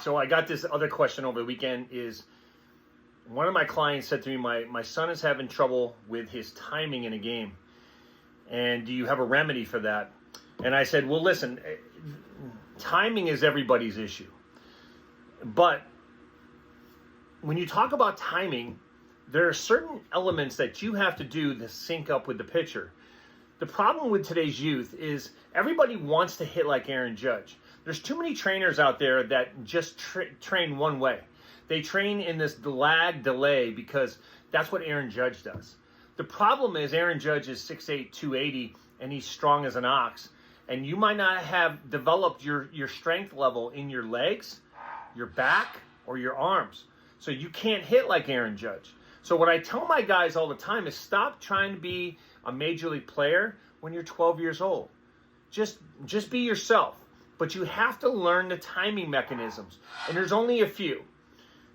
So I got this other question over the weekend is, one of my clients said to me, my son is having trouble with his timing in a game. And do you have a remedy for that? And I said, well, listen, timing is everybody's issue. But when you talk about timing, there are certain elements that you have to do to sync up with the pitcher. The problem with today's youth is everybody wants to hit like Aaron Judge. There's too many trainers out there that just train one way. They train in this lag delay because that's what Aaron Judge does. The problem is Aaron Judge is 6'8", 280, and he's strong as an ox. And you might not have developed your strength level in your legs, your back, or your arms. So you can't hit like Aaron Judge. So what I tell my guys all the time is stop trying to be a major league player when you're 12 years old. Just be yourself. But you have to learn the timing mechanisms. And there's only a few.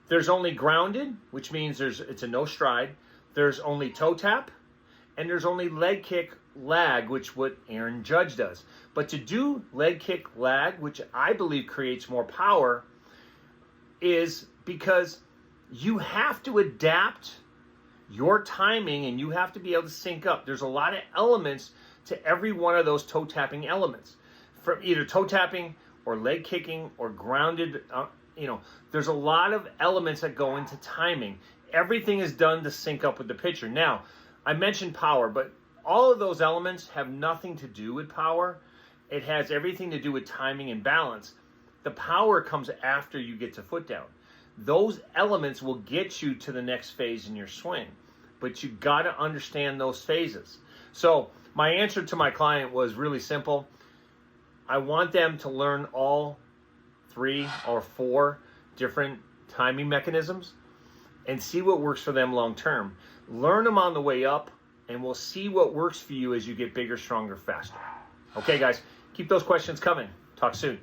There's only grounded, which means it's a no stride. There's only toe tap. And there's only leg kick lag, which what Aaron Judge does. But to do leg kick lag, which I believe creates more power, is because you have to adapt your timing and you have to be able to sync up. There's a lot of elements to every one of those toe tapping elements. From either toe tapping or leg kicking or grounded, there's a lot of elements that go into timing. Everything is done to sync up with the pitcher. Now, I mentioned power, but all of those elements have nothing to do with power. It has everything to do with timing and balance. The power comes after you get to foot down. Those elements will get you to the next phase in your swing, but you got to understand those phases. So my answer to my client was really simple. I want them to learn all 3 or 4 different timing mechanisms and see what works for them long term. Learn them on the way up, and we'll see what works for you as you get bigger, stronger, faster. Okay, guys, keep those questions coming. Talk soon.